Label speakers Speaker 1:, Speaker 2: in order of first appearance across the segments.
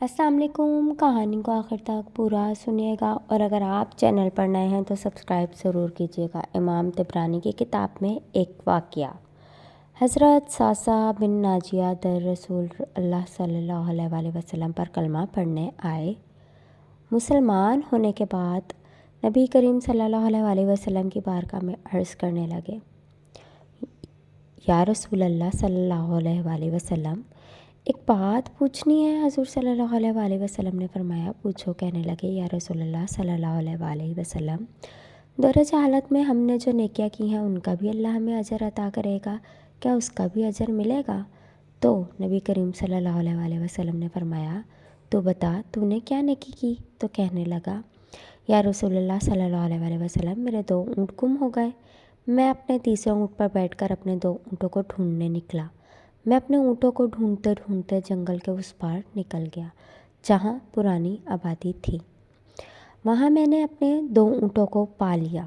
Speaker 1: السلام علیکم۔ کہانی کو آخر تک پورا سنیے گا، اور اگر آپ چینل پر نئے ہیں تو سبسکرائب ضرور کیجیے گا۔ امام طبرانی کی کتاب میں ایک واقعہ۔ حضرت صعصع بن ناجیہ در رسول اللہ صلی اللہ علیہ وآلہ وسلم پر کلمہ پڑھنے آئے۔ مسلمان ہونے کے بعد نبی کریم صلی اللہ علیہ وآلہ وسلم کی بارگاہ میں عرض کرنے لگے، یا رسول اللہ صلی اللہ علیہ وآلہ وسلم، ایک بات پوچھنی ہے۔ حضور صلی اللہ علیہ وآلہ وسلم نے فرمایا، پوچھو۔ کہنے لگے، یا رسول اللہ صلی اللہ علیہ وآلہ وسلم، دور جہالت میں ہم نے جو نیکیاں کی ہیں ان کا بھی اللہ ہمیں اجر عطا کرے گا، کیا اس کا بھی اجر ملے گا؟ تو نبی کریم صلی اللہ علیہ وآلہ وسلم نے فرمایا، تو بتا تو نے کیا نیکی کی؟ تو کہنے لگا، یا رسول اللہ صلی اللہ علیہ وآلہ وسلم، میرے 2 اونٹ گم ہو گئے۔ میں اپنے تیسرے اونٹ پر بیٹھ کر اپنے 2 اونٹوں کو ڈھونڈنے نکلا۔ میں اپنے اونٹوں کو ڈھونڈتے ڈھونڈتے جنگل کے اس پار نکل گیا جہاں پرانی آبادی تھی۔ وہاں میں نے اپنے 2 اونٹوں کو پا لیا۔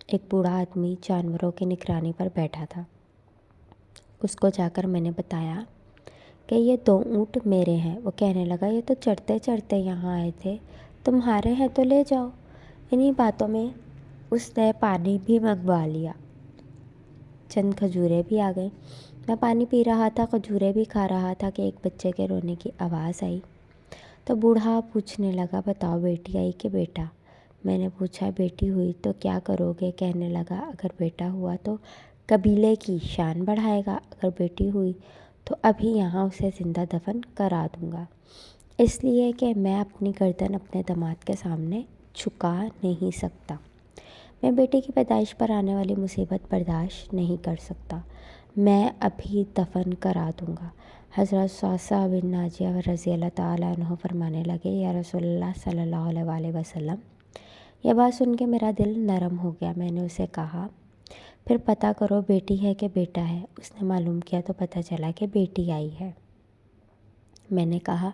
Speaker 1: ایک بوڑھا آدمی جانوروں کی نگرانی پر بیٹھا تھا۔ اس کو جا کر میں نے بتایا کہ یہ 2 اونٹ میرے ہیں۔ وہ کہنے لگا، یہ تو چڑھتے چڑھتے یہاں آئے تھے، تمہارے ہیں تو لے جاؤ۔ انہی باتوں میں اس نے پانی بھی منگوا لیا۔ چند کھجوریں بھی آ گئیں۔ میں پانی پی رہا تھا، کھجوریں بھی کھا رہا تھا کہ ایک بچے کے رونے کی آواز آئی۔ تو بوڑھا پوچھنے لگا، بتاؤ بیٹی آئی کہ بیٹا؟ میں نے پوچھا، بیٹی ہوئی تو کیا کرو گے؟ کہنے لگا، اگر بیٹا ہوا تو قبیلے کی شان بڑھائے گا، اگر بیٹی ہوئی تو ابھی یہاں اسے زندہ دفن کرا دوں گا، اس لیے کہ میں اپنی گردن اپنے داماد کے سامنے جھکا نہیں سکتا۔ میں بیٹی کی پیدائش پر آنے والی مصیبت برداشت نہیں کر سکتا۔ میں ابھی دفن کرا دوں گا۔ حضرت صعصع بن ناجیہ رضی اللہ تعالیٰ عنہ فرمانے لگے، یا رسول اللہ صلی اللہ علیہ وآلہ وسلم، یہ بات سن کے میرا دل نرم ہو گیا۔ میں نے اسے کہا، پھر پتہ کرو بیٹی ہے کہ بیٹا ہے۔ اس نے معلوم کیا تو پتہ چلا کہ بیٹی آئی ہے۔ میں نے کہا،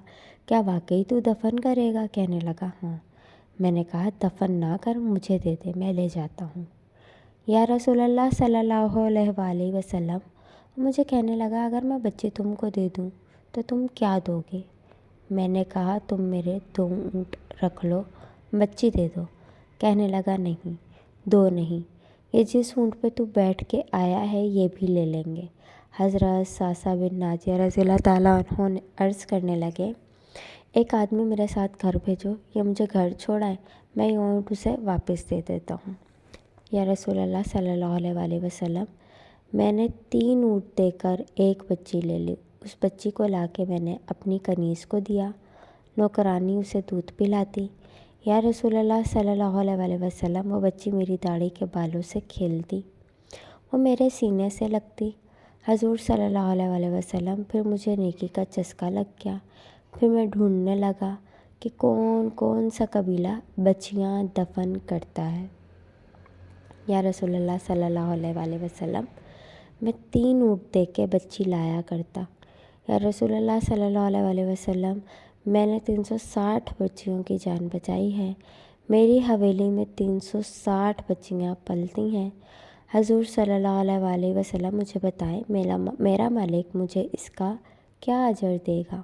Speaker 1: کیا واقعی تو دفن کرے گا؟ کہنے لگا، ہاں۔ میں نے کہا، دفن نہ کر، مجھے دے دے، میں لے جاتا ہوں۔ یا رسول اللہ صلی اللہ علیہ وآلہ وسلم، مجھے کہنے لگا، اگر میں بچی تم کو دے دوں تو تم کیا دو گے؟ میں نے کہا، تم میرے 2 اونٹ رکھ لو، بچی دے دو۔ کہنے لگا، نہیں، 2 نہیں، یہ جس اونٹ پہ تو بیٹھ کے آیا ہے یہ بھی لے لیں گے۔ حضرت صعصع بن ناجیہ رضی اللہ تعالیٰ عنہ نے عرض کرنے لگے، ایک آدمی میرے ساتھ گھر بھیجو، یہ مجھے گھر چھوڑائے، میں یہ اونٹ اسے واپس دے دیتا ہوں۔ یا رسول اللہ صلی اللہ علیہ وآلہ وسلم، میں نے 3 اونٹ دے کر ایک بچی لے لی۔ اس بچی کو لا کے میں نے اپنی کنیز کو دیا، نوکرانی اسے دودھ پلاتی۔ یا رسول اللہ صلی اللہ علیہ وآلہ وسلم، وہ بچی میری داڑھی کے بالوں سے کھیلتی، وہ میرے سینے سے لگتی۔ حضور صلی اللہ علیہ وآلہ وسلم، پھر مجھے نیکی کا چسکا لگ گیا۔ پھر میں ڈھونڈنے لگا کہ کون سا قبیلہ بچیاں دفن کرتا ہے۔ یا رسول اللہ صلی اللہ علیہ وآلہ وسلم، میں 3 اونٹ دے کے بچی لایا کرتا۔ یا رسول اللہ صلی اللہ علیہ وآلہ وسلم، میں نے 360 بچیوں کی جان بچائی ہے۔ میری حویلی میں 360 بچیاں پلتی ہیں۔ حضور صلی اللہ علیہ وآلہ وسلم، مجھے بتائیں، میرا مالک مجھے اس کا کیا اجر دے گا؟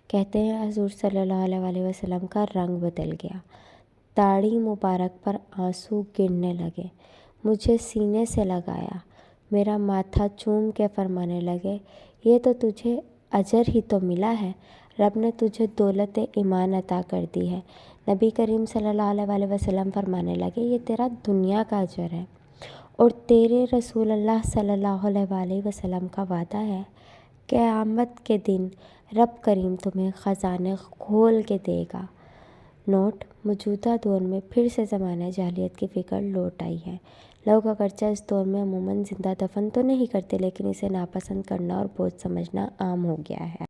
Speaker 1: کہتے ہیں حضور صلی اللہ علیہ وآلہ وسلم کا رنگ بدل گیا، داڑھی مبارک پر آنسو گرنے لگے، مجھے سینے سے لگایا، میرا ماتھا چوم کے فرمانے لگے، یہ تو تجھے اجر ہی تو ملا ہے، رب نے تجھے دولت ایمان عطا کر دی ہے۔ نبی کریم صلی اللہ علیہ وآلہ وسلم فرمانے لگے، یہ تیرا دنیا کا اجر ہے، اور تیرے رسول اللہ صلی اللہ علیہ وآلہ وسلم کا وعدہ ہے، قیامت کے دن رب کریم تمہیں خزانے کھول کے دے گا۔ نوٹ: موجودہ دور میں پھر سے زمانہ جاہلیت کی فکر لوٹ آئی ہے۔ لوگ اگرچہ اس دور میں عموماً زندہ دفن تو نہیں کرتے، لیکن اسے ناپسند کرنا اور بوجھ سمجھنا عام ہو گیا ہے۔